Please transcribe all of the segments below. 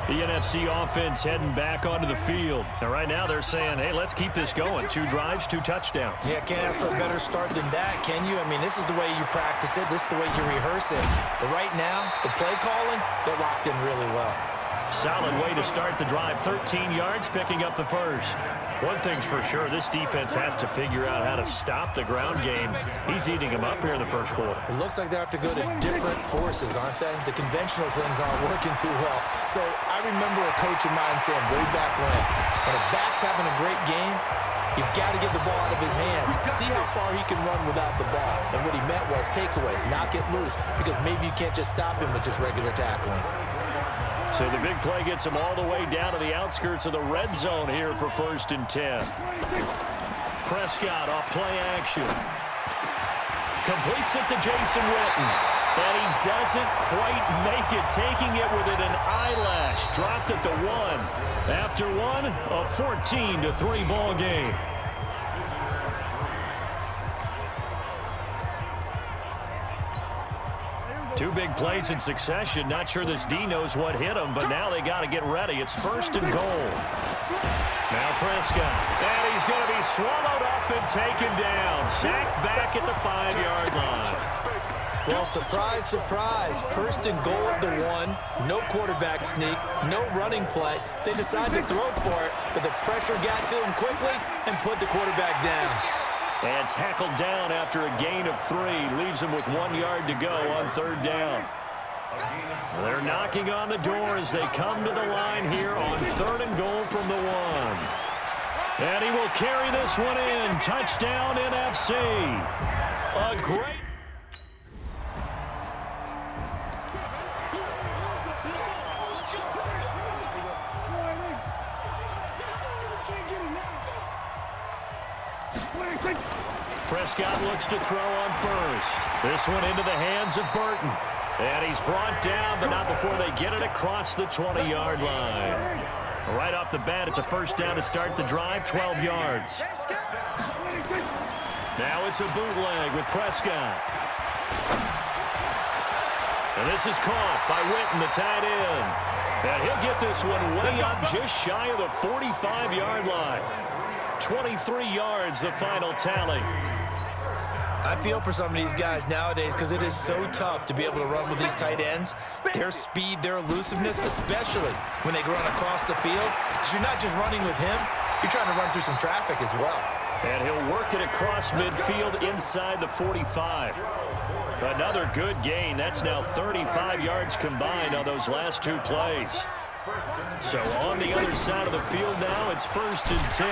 The NFC offense heading back onto the field. And right now they're saying, hey, let's keep this going. 2 drives, 2 touchdowns. Yeah, can't ask for a better start than that, can you? I mean, this is the way you practice it. This is the way you rehearse it. But right now, the play calling, they're locked in really well. Solid way to start the drive. 13 yards, picking up the first. One thing's for sure, this defense has to figure out how to stop the ground game. He's eating them up here in the first quarter. It looks like they have to go to different forces, aren't they? The conventional things aren't working too well. So I remember a coach of mine saying way back when a back's having a great game, you've got to get the ball out of his hands. See how far he can run without the ball. And what he meant was takeaways, knock it loose, because maybe you can't just stop him with just regular tackling. So the big play gets him all the way down to the outskirts of the red zone here for 1st and 10. Prescott off play action. Completes it to Jason Witten. And he doesn't quite make it, taking it within an eyelash. Dropped at the 1. After one, a 14-3 ball game. Two big plays in succession. Not sure this D knows what hit him, but now they got to get ready. It's 1st and goal. Now Prescott. And he's going to be swallowed up and taken down. Sacked back at the 5-yard line. Well, surprise, surprise. 1st and goal at the 1. No quarterback sneak. No running play. They decided to throw for it, but the pressure got to him quickly and put the quarterback down. And tackled down after a gain of 3. Leaves him with 1 yard to go on 3rd down. They're knocking on the door as they come to the line here on 3rd and goal from the 1. And he will carry this one in. Touchdown NFC. A great... Prescott looks to throw on 1st. This one into the hands of Burton. And he's brought down, but not before they get it across the 20-yard line. Right off the bat, it's a 1st down to start the drive, 12 yards. Now it's a bootleg with Prescott. And this is caught by Witten, the tight end. And he'll get this one way up just shy of the 45-yard line. 23 yards, the final tally. I feel for some of these guys nowadays because it is so tough to be able to run with these tight ends. Their speed, their elusiveness, especially when they run across the field. Because you're not just running with him, you're trying to run through some traffic as well. And he'll work it across midfield inside the 45. Another good gain. That's now 35 yards combined on those last 2 plays. So on the other side of the field now, it's 1st and 10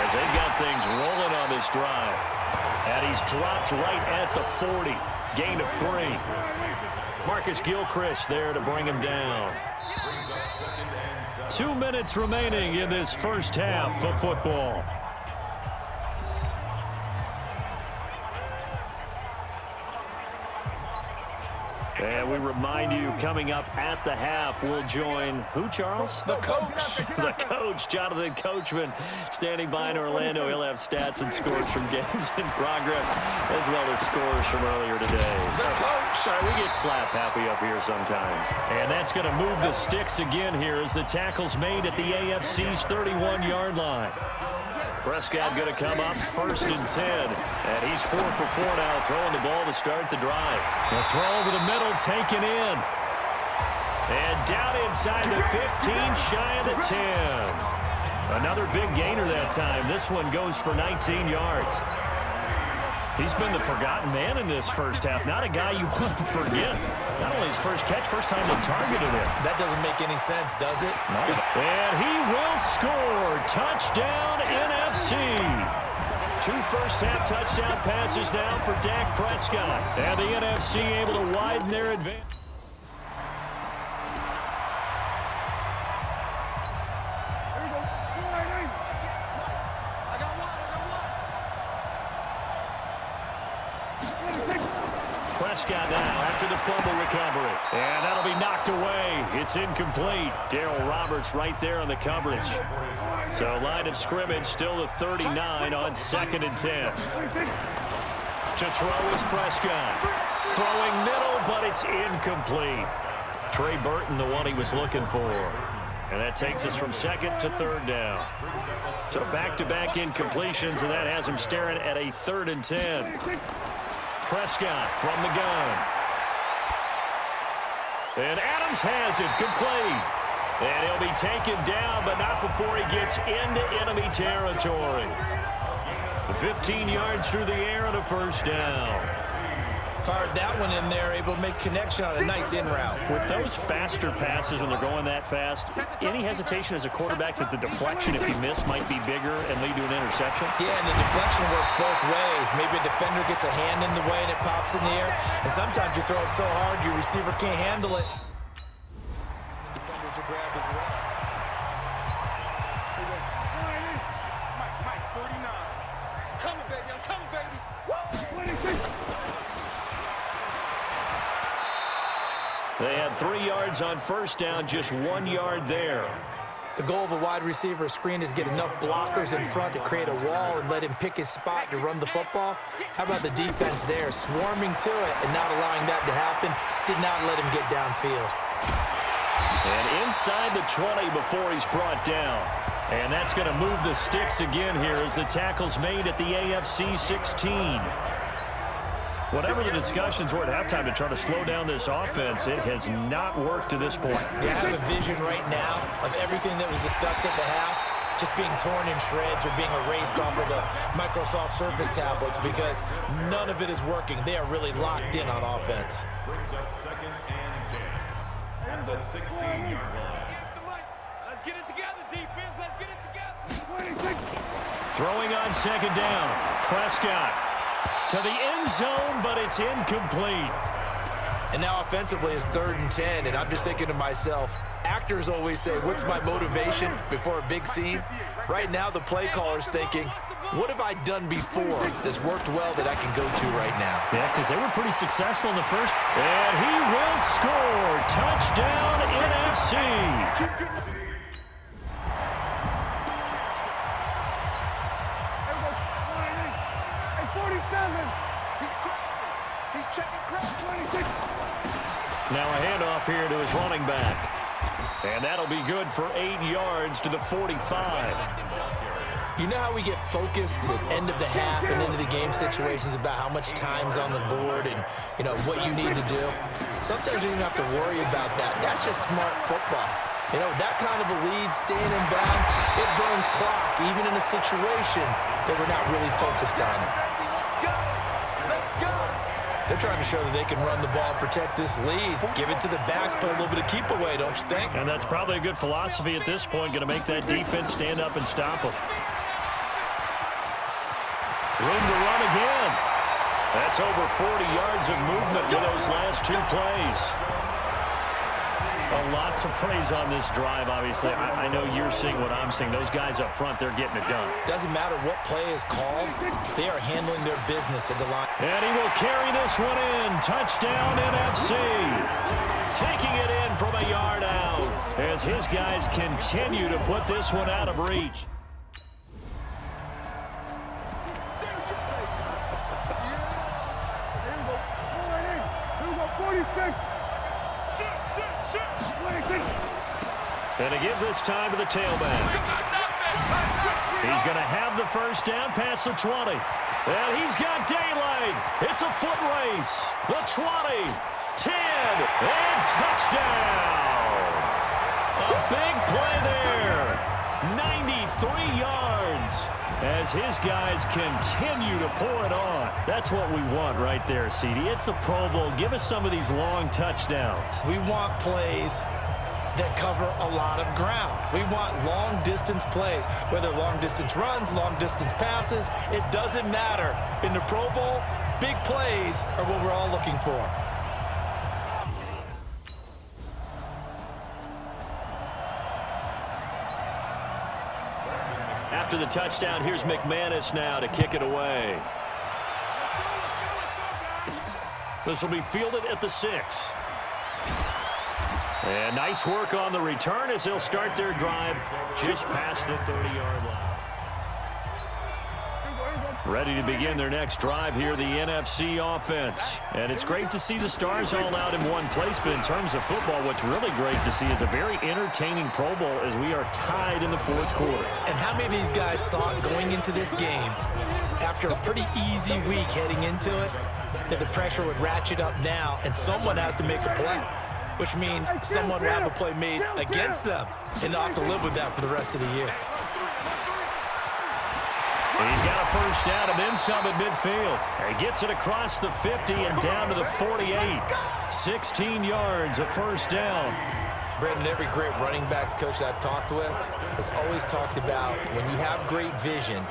as they've got things rolling on this drive. And he's dropped right at the 40. Gain of 3. Marcus Gilchrist there to bring him down. 2 minutes remaining in this first half of football. And we remind you, coming up at the half, we'll join who, Charles? The coach. The coach, Jonathan Coachman, standing by in Orlando. He'll have stats and scores from games in progress, as well as scores from earlier today. The coach. Sorry, we get slap happy up here sometimes. And that's going to move the sticks again here as the tackle's made at the AFC's 31-yard line. Prescott going to come up 1st and 10. And he's 4 for 4 now, throwing the ball to start the drive. The throw over the middle, taken in. And down inside the 15, shy of the 10. Another big gainer that time. This one goes for 19 yards. He's been the forgotten man in this first half. Not a guy you want to forget. Not only his first catch, first time they targeted him. That doesn't make any sense, does it? No. And he will score. Touchdown NFC. 2 first-half touchdown passes now for Dak Prescott. And the NFC able to widen their advantage. Prescott now after the fumble recovery. And that'll be knocked away. It's incomplete. Darrell Roberts right there on the coverage. So line of scrimmage still the 39 on 2nd and 10. To throw is Prescott. Throwing middle, but it's incomplete. Trey Burton, the one he was looking for. And that takes us from second to third down. So back-to-back incompletions, and that has him staring at a 3rd and 10. Prescott from the gun. And Adams has it, complete. And he'll be taken down, but not before he gets into enemy territory. 15 yards through the air and a first down. Fired that one in there, able to make connection on a nice in route. With those faster passes when they're going that fast, any hesitation as a quarterback that the deflection, if you miss, might be bigger and lead to an interception? Yeah, and the deflection works both ways. Maybe a defender gets a hand in the way and it pops in the air. And sometimes you throw it so hard your receiver can't handle it. The defenders will grab as well. Mike, 49. Coming, baby. I'm coming, baby. Woo! They had 3 yards on first down, just 1 yard there. The goal of a wide receiver screen is get enough blockers in front to create a wall and let him pick his spot to run the football. How about the defense there, swarming to it and not allowing that to happen? Did not let him get downfield. And inside the 20 before he's brought down. And that's going to move the sticks again here as the tackle's made at the AFC 16. Whatever the discussions were at halftime to try to slow down this offense, it has not worked to this point. They have a vision right now of everything that was discussed at the half just being torn in shreds or being erased off of the Microsoft Surface tablets because none of it is working. They are really locked in on offense. Brings up 2nd and 10. And the 16-yard line. Let's get it together, defense. Let's get it together. Throwing on 2nd down. Prescott to the end zone, but it's incomplete. And now offensively it's 3rd and 10, and I'm just thinking to myself, actors always say, what's my motivation before a big scene? Right now the play caller's thinking, what have I done before that's worked well that I can go to right now? Yeah, because they were pretty successful in the first. And he will score. Touchdown, NFC. Now a handoff here to his running back. And that'll be good for 8 yards to the 45. You know how we get focused at end of the half and into the game situations about how much time's on the board and, you know, what you need to do? Sometimes you don't have to worry about that. That's just smart football. You know, that kind of a lead, staying in bounds, it burns clock, even in a situation that we're not really focused on it. They're trying to show that they can run the ball and protect this lead. Give it to the backs, put a little bit of keep away, don't you think? And that's probably a good philosophy at this point, going to make that defense stand up and stop them. Room to run again. That's over 40 yards of movement with those last 2 plays. A lot to praise on this drive, obviously. I know you're seeing what I'm seeing. Those guys up front, they're getting it done. Doesn't matter what play is called. They are handling their business at the line. And he will carry this one in. Touchdown, NFC. Taking it in from a yard out as his guys continue to put this one out of reach. And to give this time to the tailback. He's going to have the first down past the 20. And he's got daylight. It's a foot race. The 20, 10, and touchdown. A big play there. 93 yards as his guys continue to pour it on. That's what we want right there, CD. It's a Pro Bowl. Give us some of these long touchdowns. We want plays that cover a lot of ground. We want long-distance plays, whether long-distance runs, long-distance passes. It doesn't matter. In the Pro Bowl, big plays are what we're all looking for. After the touchdown, here's McManus now to kick it away. This will be fielded at the 6. And nice work on the return as they'll start their drive just past the 30-yard line. Ready to begin their next drive here, the NFC offense. And it's great to see the stars all out in one place, but in terms of football, what's really great to see is a very entertaining Pro Bowl as we are tied in the fourth quarter. And how many of these guys thought going into this game, after a pretty easy week heading into it, that the pressure would ratchet up now and someone has to make a play, which means someone will have a play made against them and they'll have to live with that for the rest of the year. He's got a first down and then some at midfield. He gets it across the 50 and down to the 48. 16 yards, a first down. Brendan, every great running backs coach I've talked with has always talked about when you have great vision,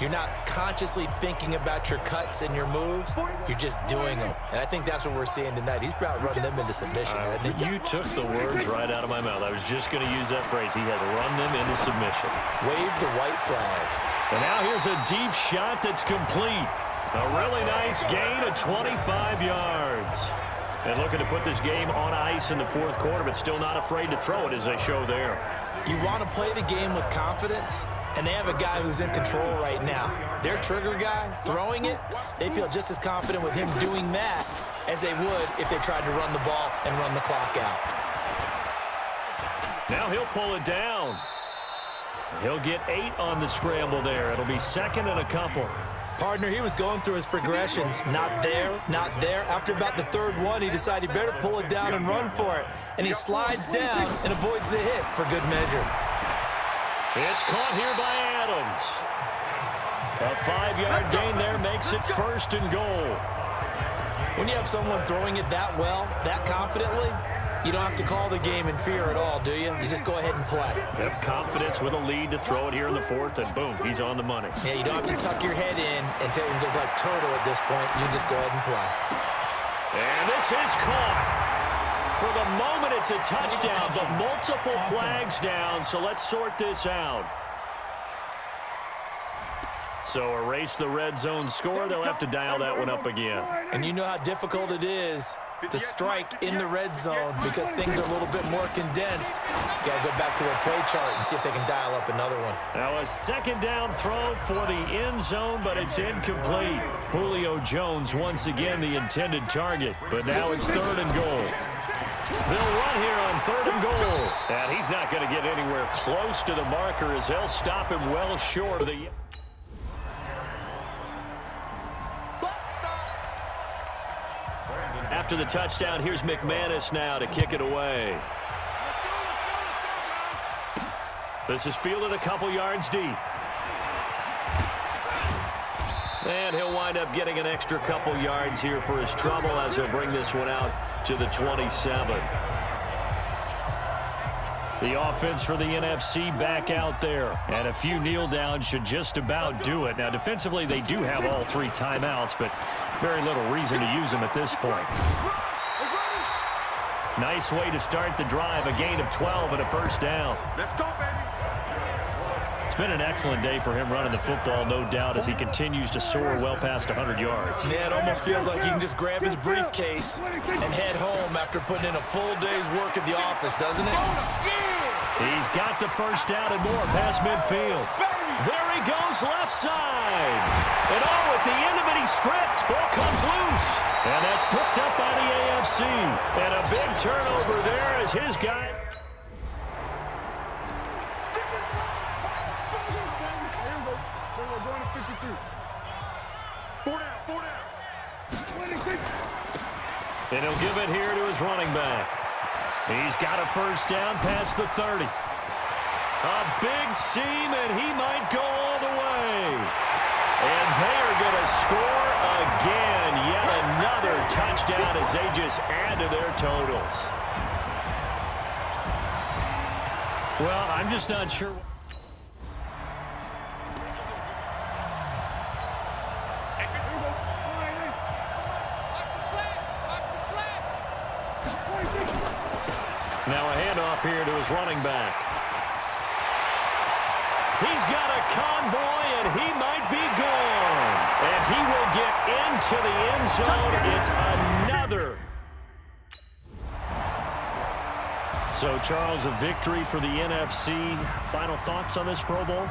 you're not consciously thinking about your cuts and your moves. You're just doing them. And I think that's what we're seeing tonight. He's about running them into submission, hasn't he? You took the words right out of my mouth. I was just going to use that phrase. He has run them into submission. Wave the white flag. And now here's a deep shot that's complete. A really nice gain of 25 yards. And looking to put this game on ice in the fourth quarter, but still not afraid to throw it as they show there. You want to play the game with confidence, and they have a guy who's in control right now. Their trigger guy, throwing it, they feel just as confident with him doing that as they would if they tried to run the ball and run the clock out. Now he'll pull it down. He'll get 8 on the scramble there. It'll be second and a couple. Partner, he was going through his progressions. Not there, not there. After about the third one, he decided he better pull it down and run for it. And he slides down and avoids the hit for good measure. It's caught here by Adams. A 5-yard gain there makes it first and goal. When you have someone throwing it that well, that confidently, you don't have to call the game in fear at all, do you? You just go ahead and play. Yep, confidence with a lead to throw it here in the fourth, and boom, he's on the money. Yeah, you don't have to tuck your head in and go like turtle at this point. You just go ahead and play. And this is caught. For the moment, it's a touchdown, but multiple flags down, so let's sort this out. So erase the red zone score. They'll have to dial that one up again. And you know how difficult it is to strike in the red zone because things are a little bit more condensed. You got to go back to their play chart and see if they can dial up another one. Now a second down throw for the end zone, but it's incomplete. Julio Jones once again the intended target, but now it's third and goal. They'll run here on third and goal. And he's not going to get anywhere close to the marker as they'll stop him well short of the... After the touchdown, here's McManus now to kick it away. This is fielded a couple yards deep. And he'll wind up getting an extra couple yards here for his trouble as he'll bring this one out to the 27. The offense for the NFC back out there. And a few kneel downs should just about do it. Now, defensively, they do have all 3 timeouts, but very little reason to use them at this point. Nice way to start the drive. A gain of 12 and a first down. Let's go, baby. It's been an excellent day for him running the football, no doubt, as he continues to soar well past 100 yards. Yeah, it almost feels like he can just grab his briefcase and head home after putting in a full day's work at the office, doesn't it? He's got the first down and more past midfield. There he goes, left side. And oh, at the end of it, he's stripped. Ball comes loose. And that's picked up by the AFC. And a big turnover there as his guy... And he'll give it here to his running back. He's got a first down past the 30. A big seam, and he might go all the way. And they are going to score again. Yet another touchdown as they just add to their totals. Well, I'm just not sure. Now a handoff here to his running back. He's got a convoy, and he might be gone. And he will get into the end zone. It's another. So, Charles, a victory for the NFC. Final thoughts on this Pro Bowl?